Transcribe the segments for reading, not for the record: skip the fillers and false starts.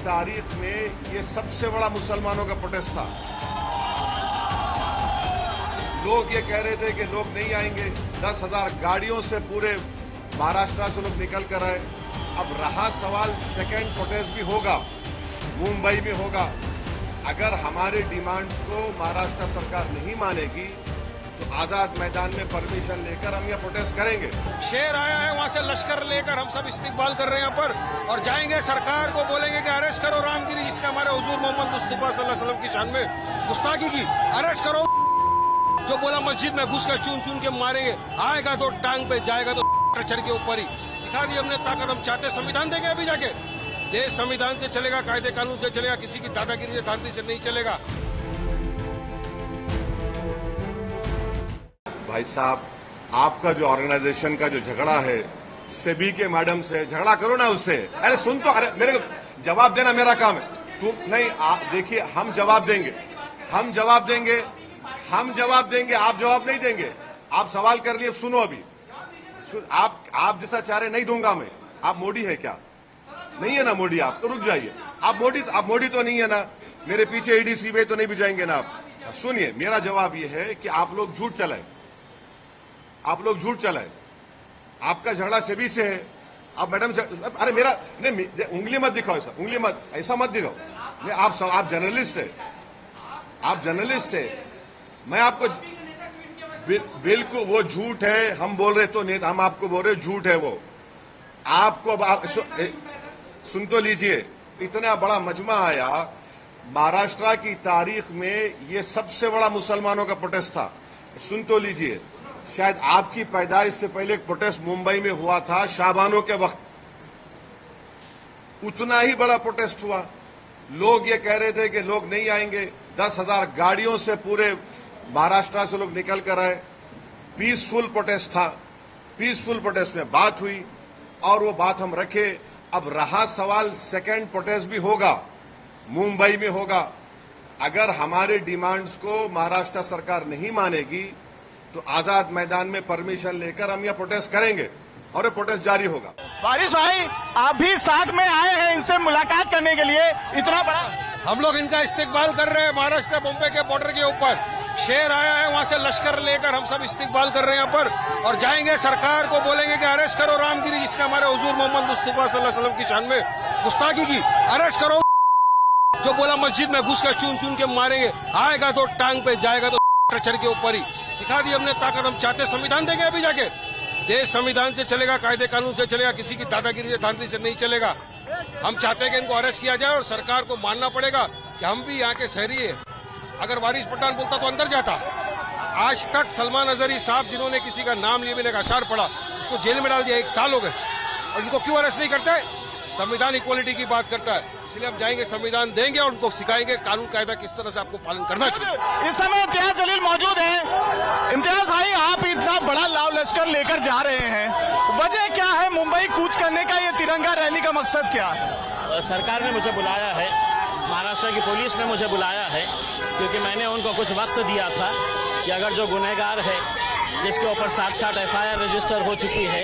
तारीख में ये सबसे बड़ा मुसलमानों का प्रोटेस्ट था। लोग ये कह रहे थे कि लोग नहीं आएंगे, 10,000 गाड़ियों से पूरे महाराष्ट्र से लोग निकल कर आए। अब रहा सवाल, सेकेंड प्रोटेस्ट भी होगा, मुंबई में होगा। अगर हमारे डिमांड्स को महाराष्ट्र सरकार नहीं मानेगी तो आजाद मैदान में परमिशन लेकर हम यहाँ प्रोटेस्ट करेंगे। शेर आया है वहाँ से लश्कर लेकर, हम सब इस्तिकबाल कर रहे हैं यहाँ पर और जाएंगे सरकार को बोलेंगे कि अरेस्ट करो रामगिरी, जिसने हमारे हुजूर मोहम्मद मुस्तफा सल्लल्लाहु अलैहि वसल्लम की शान में गुस्ताखी की। अरेस्ट करो, जो बोला मस्जिद में घुस कर चून चून के मारेंगे, आएगा तो टांग पे, जाएगा तो ट्रचर के ऊपर ही। दिखा दी हमने ताकत, हम चाहते संविधान देंगे अभी जाके। देश संविधान से चलेगा, कायदे कानून से चलेगा, किसी की दादागिरी से धांधली से नहीं चलेगा। भाई साहब, आपका जो ऑर्गेनाइजेशन का जो झगड़ा है सेबी के मैडम से, झगड़ा करो ना उससे। अरे सुन तो, अरे मेरे को जवाब देना मेरा काम है। तुम नहीं, आप देखिए, हम जवाब देंगे, हम जवाब देंगे, हम जवाब देंगे, आप जवाब नहीं देंगे। आप सवाल कर लिए, सुनो अभी। आप जैसा चाह रहे नहीं दूंगा मैं। आप मोदी है क्या? नहीं है ना मोदी, आप तो रुक जाइए। आप मोदी तो नहीं है ना, मेरे पीछे ईडी सीबीआई तो नहीं भिजाएंगे ना आप। सुनिए, मेरा जवाब यह है कि आप लोग झूठ चलाए, आप लोग झूठ चलाए। आपका झगड़ा सेबी से है। आप मैडम, अरे मेरा नहीं, उंगली मत दिखाओ, ऐसा उंगली मत, ऐसा मत दिखाओ। नहीं, आप जर्नलिस्ट है, आप जर्नलिस्ट है। मैं आपको बिल्कुल, वो झूठ है, हम बोल रहे तो नहीं, हम आपको बोल रहे झूठ है वो। आपको अब सुन तो लीजिए, इतना बड़ा मजमा आया महाराष्ट्र की तारीख में, ये सबसे बड़ा मुसलमानों का प्रोटेस्ट था। सुन तो लीजिए, शायद आपकी पैदाइश से पहले एक प्रोटेस्ट मुंबई में हुआ था शाबानों के वक्त, उतना ही बड़ा प्रोटेस्ट हुआ। लोग ये कह रहे थे कि लोग नहीं आएंगे, 10,000 गाड़ियों से पूरे महाराष्ट्र से लोग निकल कर आए। पीसफुल प्रोटेस्ट था, पीसफुल प्रोटेस्ट में बात हुई और वो बात हम रखे। अब रहा सवाल, सेकेंड प्रोटेस्ट भी होगा, मुंबई में होगा। अगर हमारे डिमांड्स को महाराष्ट्र सरकार नहीं मानेगी तो आजाद मैदान में परमिशन लेकर हम यहाँ प्रोटेस्ट करेंगे और ये प्रोटेस्ट जारी होगा। वारिस भाई, आप भी साथ में आए हैं इनसे मुलाकात करने के लिए, इतना बड़ा। हम लोग इनका इस्तिकबाल कर रहे हैं महाराष्ट्र बॉम्बे के बॉर्डर के ऊपर। शेर आया है वहाँ से लश्कर लेकर, हम सब इस्तिकबाल कर रहे हैं यहाँ पर और जाएंगे सरकार को बोलेंगे कि अरेस्ट करो रामगिरी, जिसने हमारे हुजूर मोहम्मद मुस्तफा सल्लल्लाहु अलैहि वसल्लम की शान में गुस्ताखी की। अरेस्ट करो, जो बोला मस्जिद में घुस कर चून चून के मारेंगे, आएगा तो टांग पे, जाएगा तो ट्रचर के ऊपर ही। दिखा दी हमने ताकत, हम चाहते संविधान देंगे अभी जाके। देश संविधान से चलेगा, कायदे कानून से चलेगा, किसी की दादागिरी से धांधली से नहीं चलेगा। हम चाहते हैं कि इनको अरेस्ट किया जाए और सरकार को मानना पड़ेगा कि हम भी यहाँ के शहरी है। अगर वारिस पठान बोलता तो अंदर जाता। आज तक सलमान अजहरी साहब, जिन्होंने किसी का नाम लिए बिना अशार पढ़ा, उसको जेल में डाल दिया, 1 साल हो गए, और इनको क्यों अरेस्ट नहीं करते? संविधान इक्वलिटी की बात करता है, इसलिए हम जाएंगे, संविधान देंगे और उनको सिखाएंगे कानून कायदा किस तरह से आपको पालन करना चाहिए। इस समय इम्तियाज जलील मौजूद है। इम्तियाज भाई, आप इतना बड़ा लाव लश्कर लेकर जा रहे हैं, वजह क्या है? मुंबई कूच करने का ये तिरंगा रैली का मकसद क्या है? सरकार ने मुझे बुलाया है, महाराष्ट्र की पुलिस ने मुझे बुलाया है, क्योंकि मैंने उनको कुछ वक्त दिया था कि अगर जो गुनहगार है, जिसके ऊपर 60 FIR रजिस्टर हो चुकी है,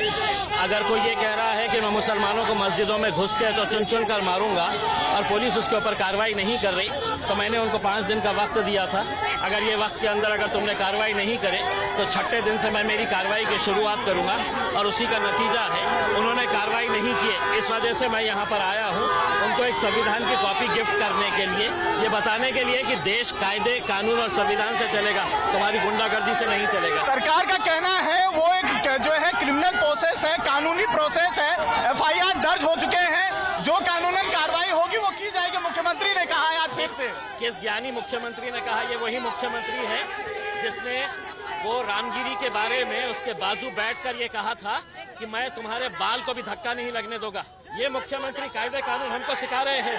अगर कोई ये कह रहा है कि मैं मुसलमानों को मस्जिदों में घुस के तो चुन चुन कर मारूंगा और पुलिस उसके ऊपर कार्रवाई नहीं कर रही, तो मैंने उनको 5 दिन का वक्त दिया था। अगर ये वक्त के अंदर अगर तुमने कार्रवाई नहीं करे तो 6ठे दिन से मैं मेरी कार्रवाई की शुरुआत करूंगा, और उसी का नतीजा है उन्होंने कार्रवाई नहीं की। इस वजह से मैं यहाँ पर आया हूँ उनको एक संविधान की कॉपी गिफ्ट करने के लिए, ये बताने के लिए कि देश कायदे कानून और संविधान से चलेगा, तुम्हारी गुंडागर्दी से नहीं चलेगा। सरकार का कहना है वो एक जो है क्रिमिनल प्रोसेस है, कानूनी प्रोसेस है, FIR दर्ज हो चुके हैं, जो कानूनन कार्रवाई होगी वो की जाएगी। मुख्यमंत्री ने कहा है आज फिर से। किस ज्ञानी मुख्यमंत्री ने कहा? ये वही मुख्यमंत्री है जिसने वो रामगिरी के बारे में उसके बाजू बैठकर ये कहा था कि मैं तुम्हारे बाल को भी धक्का नहीं लगने दूंगा। ये मुख्यमंत्री कायदे कानून हमको सिखा रहे हैं।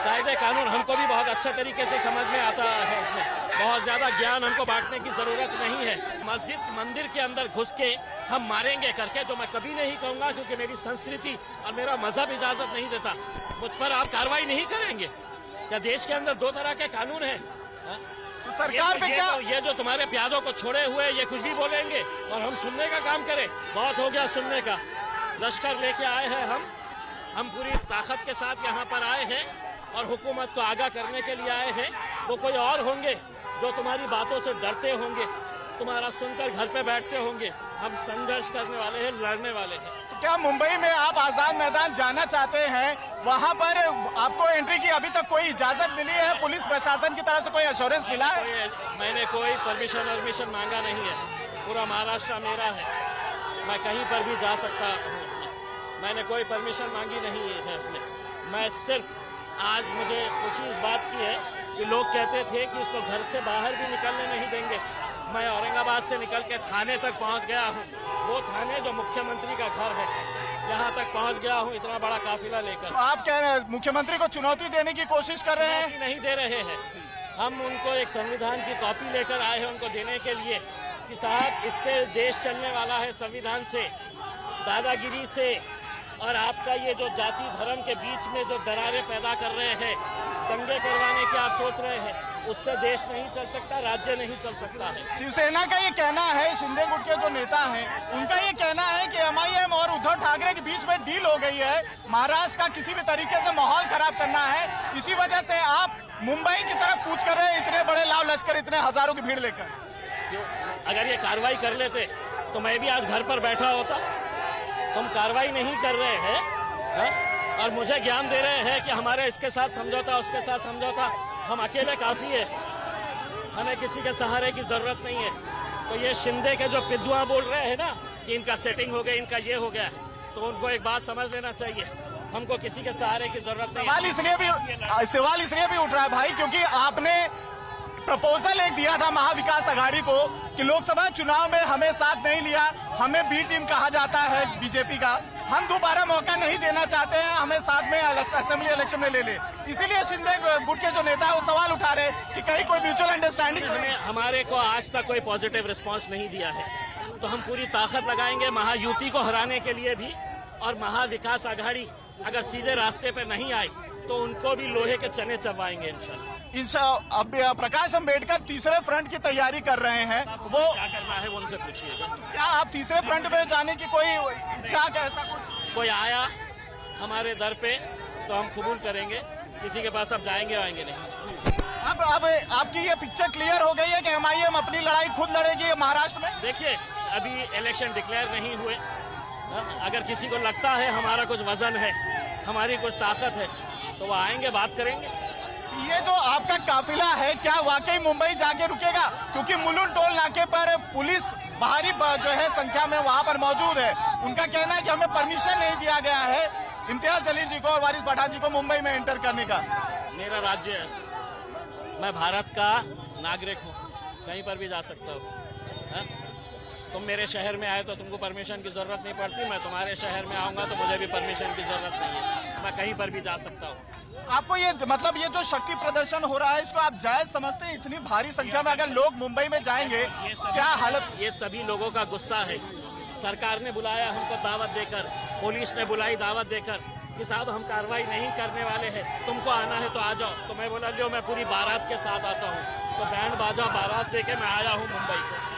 कायदे कानून हमको भी बहुत अच्छे तरीके से समझ में आता है, इसमें बहुत ज्यादा ज्ञान हमको बांटने की जरूरत नहीं है। मस्जिद मंदिर के अंदर घुस के हम मारेंगे करके जो मैं कभी नहीं कहूंगा, क्योंकि मेरी संस्कृति और मेरा मजहब इजाजत नहीं देता। मुझ पर आप कार्रवाई नहीं करेंगे क्या? देश के अंदर 2 तरह के कानून है। तो सरकार पे क्या? ये जो तुम्हारे प्यादों को छोड़े हुए ये कुछ भी बोलेंगे और हम सुनने का काम करें। बहुत हो गया सुनने का। लश्कर लेके आए हैं हम, हम पूरी ताकत के साथ यहाँ पर आए हैं और हुकूमत को आगाह करने के लिए आए हैं। वो कोई और होंगे जो तुम्हारी बातों से डरते होंगे, तुम्हारा सुनकर घर पे बैठते होंगे। हम संघर्ष करने वाले हैं, लड़ने वाले हैं। क्या मुंबई में आप आजाद मैदान जाना चाहते हैं? वहां पर आपको एंट्री की अभी तक कोई इजाजत मिली है? पुलिस प्रशासन की तरफ से कोई एश्योरेंस मिला है? मैंने कोई परमिशन मांगा नहीं है। पूरा महाराष्ट्र मेरा है, मैं कहीं पर भी जा सकता हूँ। मैंने कोई परमिशन मांगी नहीं है इसमें। मैं सिर्फ आज मुझे खुशी इस बात की है कि लोग कहते थे कि इसको घर से बाहर भी निकलने नहीं देंगे। मैं औरंगाबाद से निकल के थाने तक पहुंच गया हूं। वो थाने जो मुख्यमंत्री का घर है, यहां तक पहुंच गया हूं इतना बड़ा काफिला लेकर। आप कह रहे हैं मुख्यमंत्री को चुनौती देने की कोशिश कर रहे हैं? नहीं दे रहे हैं। हम उनको एक संविधान की कॉपी लेकर आए हैं उनको देने के लिए कि साहब इससे देश चलने वाला है, संविधान से, दादागिरी से और आपका ये जो जाति धर्म के बीच में जो दरारें पैदा कर रहे हैं, दंगे करवाने की आप सोच रहे हैं, उससे देश नहीं चल सकता, राज्य नहीं चल सकता है। शिवसेना का ये कहना है, शिंदे गुट के जो नेता हैं उनका ये कहना है कि एमआईएम और उद्धव ठाकरे के बीच में डील हो गई है, महाराष्ट्र का किसी भी तरीके से माहौल खराब करना है, इसी वजह से आप मुंबई की तरफ कूच कर रहे हैं, इतने बड़े लाव लश्कर, इतने हजारों की भीड़ लेकर। क्यों? अगर ये कार्रवाई कर लेते तो मैं भी आज घर पर बैठा होता। तुम कार्रवाई नहीं कर रहे हैं हा? और मुझे ज्ञान दे रहे हैं कि हमारे इसके साथ समझौता, उसके साथ समझौता, हम अकेले काफी है, हमें किसी के सहारे की जरूरत नहीं है। तो ये शिंदे के जो पिद्दुआ बोल रहे हैं ना कि इनका सेटिंग हो गया, इनका ये हो गया, तो उनको एक बात समझ लेना चाहिए, हमको किसी के सहारे की जरूरत नहीं है। सवाल इसलिए भी उठ रहा है भाई क्योंकि आपने प्रपोजल एक दिया था महाविकास अघाड़ी को कि लोकसभा चुनाव में हमें साथ नहीं लिया, हमें बी टीम कहा जाता है बीजेपी का, हम दोबारा मौका नहीं देना चाहते हैं, हमें साथ में असेंबली इलेक्शन में ले ले। इसीलिए शिंदे गुट के जो नेता है वो सवाल उठा रहे कि कहीं कोई म्यूचुअल अंडरस्टैंडिंग। हमारे को आज तक कोई पॉजिटिव रिस्पांस नहीं दिया है, तो हम पूरी ताकत लगाएंगे महायुति को हराने के लिए भी। और महाविकास अघाड़ी अगर सीधे रास्ते पे नहीं आई तो उनको भी लोहे के चने चबाएंगे इंशाल्लाह। अब प्रकाश अम्बेडकर तीसरे फ्रंट की तैयारी कर रहे हैं, वो क्या करना है वो उनसे पूछिएगा। क्या आप तीसरे फ्रंट में जाने की कोई इच्छा, ऐसा कुछ? कोई आया हमारे दर पे तो हम कबूल करेंगे, किसी के पास अब जाएंगे आएंगे नहीं। अब आपकी ये पिक्चर क्लियर हो गई है कि एमआईएम अपनी लड़ाई खुद लड़ेगी महाराष्ट्र में। देखिए अभी इलेक्शन डिक्लेयर नहीं हुए, अगर किसी को लगता है हमारा कुछ वजन है, हमारी कुछ ताकत है, तो वो आएंगे, बात करेंगे। ये जो आपका काफिला है क्या वाकई मुंबई जाके रुकेगा? क्योंकि मुलुंड टोल नाके पर पुलिस भारी जो है संख्या में वहां पर मौजूद है, उनका कहना है कि हमें परमिशन नहीं दिया गया है इम्तियाज जलील जी को और वारिस पठान जी को मुंबई में एंटर करने का। मेरा राज्य है, मैं भारत का नागरिक हूँ, कहीं पर भी जा सकता हूँ। तुम मेरे शहर में आए तो तुमको परमिशन की जरूरत नहीं पड़ती, मैं तुम्हारे शहर में आऊंगा तो मुझे भी परमिशन की जरूरत नहीं है, मैं कहीं पर भी जा सकता हूँ। आपको ये मतलब ये जो शक्ति प्रदर्शन हो रहा है इसको आप जायज समझते हैं? इतनी भारी संख्या में अगर लोग मुंबई में जाएंगे क्या हालत? ये सभी लोगों का गुस्सा है। सरकार ने बुलाया हमको दावत देकर, पुलिस ने बुलाई दावत देकर कि साहब हम कार्रवाई नहीं करने वाले हैं, तुमको आना है तो आ जाओ। तो मैं बोला लो मैं पूरी बारात के साथ आता हूँ, तो बैंड बाजा बारात लेके मैं आया हूँ मुंबई को।